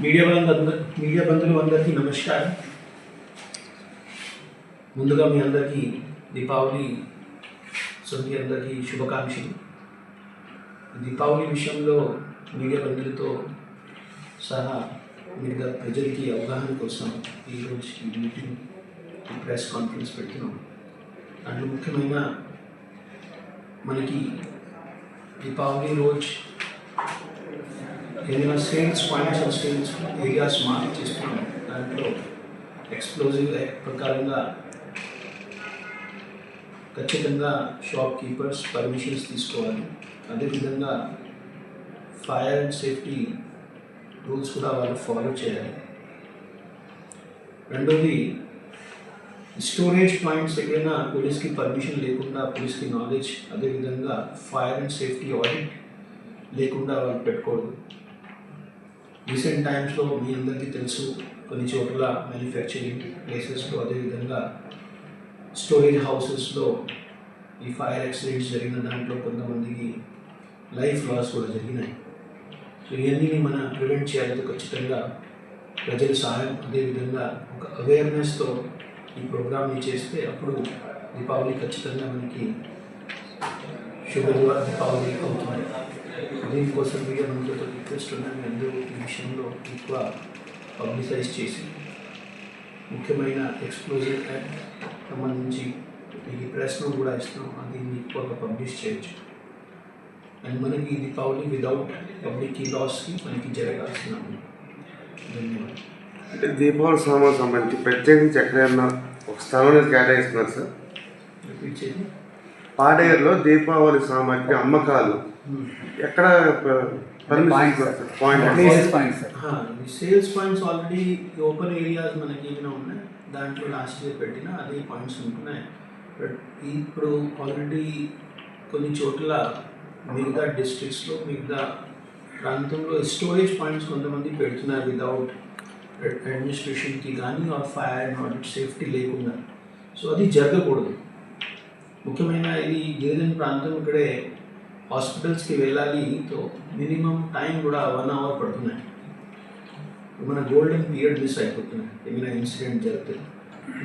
Media బంధువులు అందరికీ నమస్కారం. ముందుగా మీ అందరికీ దీపావళి అందరికీ శుభాకాంక్షలు. దీపావళి విషయంలో మీడియా బంధువులతో సహా మీడియా ప్రజలకి అవగాహన కోసం ఈరోజు ఈ మీటింగ్ ప్రెస్ కాన్ఫరెన్స్ పెడుతున్నాం. దాంట్లో ముఖ్యమైన మనకి దీపావళి రోజు ఏదైనా sales points of sales areas mark చేసుకున్నాం. దాంట్లో ఎక్స్ప్లోజివ్ యాక్ట్ ప్రకారంగా ఖచ్చితంగా షాప్ కీపర్స్ పర్మిషన్స్ తీసుకోవాలి. అదేవిధంగా ఫైర్ అండ్ సేఫ్టీ రూల్స్ కూడా వాళ్ళు ఫాలో చేయాలి. రెండోది, స్టోరేజ్ పాయింట్స్ ఎక్కడైనా పోలీస్కి పర్మిషన్ లేకుండా, పోలీస్కి నాలెడ్జ్, అదేవిధంగా ఫైర్ అండ్ సేఫ్టీ ఆడిట్ లేకుండా వాళ్ళు పెట్టుకోవద్దు. రీసెంట్ టైమ్స్లో మీ అందరికీ తెలుసు, కొన్ని చోట్ల మ్యానుఫ్యాక్చరింగ్ ప్లేసెస్లో, అదేవిధంగా స్టోరేజ్ హౌసెస్లో ఈ ఫైర్ యాక్సిడెంట్స్ జరిగిన దాంట్లో కొంతమందికి లైఫ్ లాస్ కూడా జరిగినాయి. సో ఇవన్నీ మనం ప్రివెంట్ చేయాలి. ఖచ్చితంగా ప్రజల సహాయం, అదేవిధంగా ఒక అవేర్నెస్తో ఈ ప్రోగ్రామ్ని చేస్తే అప్పుడు దీపావళి ఖచ్చితంగా మనకి శుభ్రంగా దీపావళి అవుతుంది. దీనికోసం మీడియా మంత్రులతో రిక్వెస్ట్ ఉన్నాయి, అందరూ ఈ విషయంలో ఎక్కువ పబ్లిసైజ్ చేసి ముఖ్యమైన ఎక్స్ప్లోజివ్ యాక్ట్ సంబంధించి ఈ ప్రెస్లో కూడా ఇస్తున్నాం, అది ఎక్కువగా పబ్లిష్ చేయొచ్చు. అండ్ మనకి ఈ దీపావళి విదౌట్ పబ్లిక్ ఈ లాస్కి మనకి జరగాల్సిన. ధన్యవాదాలు. అంటే దీపావళి సామాన్ సంబంధించి ప్రత్యేకించి ఎక్కడైనా ఒక స్థలంలో కేటాయిస్తున్నారు సార్? రిపీట్ చేయండి. పాడేరులో దీపావళి సామాగ్రి అమ్మకాలు ఎక్కడ sales points already open areas మనకి ఏమైనా ఉన్నాయి, దాంట్లో లాస్ట్ ఇయర్ పెట్టిన అదే పాయింట్స్ ఉంటున్నాయి. బట్ ఇప్పుడు ఆల్రెడీ కొన్ని చోట్ల మిగతా డిస్ట్రిక్ట్స్లో, మిగతా ప్రాంతంలో స్టోరేజ్ పాయింట్స్ కొంతమంది పెడుతున్నారు వితౌట్ అడ్మినిస్ట్రేషన్కి కానీ or fire and audit safety లేకుండా. సో అది జరగకూడదు. ముఖ్యమైన ఇది గిరిజన ప్రాంతం, ఇక్కడే హాస్పిటల్స్కి వెళ్ళాలి, తో మినిమం టైం కూడా 1 అవర్ పడుతున్నాయి. మన గోల్డెన్ పీరియడ్ మిస్ అయిపోతున్నాయి ఏమైనా ఇన్సిడెంట్ జరిగితే.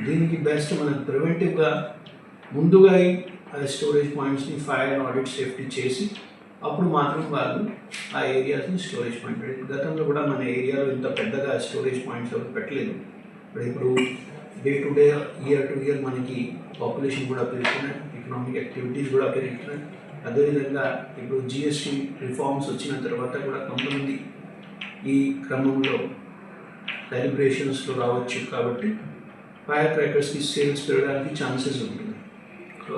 దీనికి బెస్ట్ మనం ప్రివెంటివ్గా ముందుగా ఆ స్టోరేజ్ పాయింట్స్ని ఫైర్ అండ్ ఆడిట్ సేఫ్టీ చేసి అప్పుడు మాత్రం వాళ్ళు ఆ ఏరియాస్ని స్టోరేజ్ పాయింట్ పెట్టి. గతంలో కూడా మన ఏరియాలో ఇంత పెద్దగా స్టోరేజ్ పాయింట్స్ ఎవరు పెట్టలేదు. బట్ ఇప్పుడు day to day, year to year మనకి పాపులేషన్ కూడా పెరుగుతున్నాయి, ఎకనామిక్ యాక్టివిటీస్ కూడా పెరుగుతున్నాయి. అదేవిధంగా ఇప్పుడు జిఎస్టీ రిఫార్మ్స్ వచ్చిన తర్వాత కూడా కొంతమంది ఈ క్రమంలో సెలబ్రేషన్స్లో రావచ్చు. కాబట్టి ఫైర్ క్రాకర్స్కి సేల్స్ పెరగడానికి ఛాన్సెస్ ఉంటుంది. సో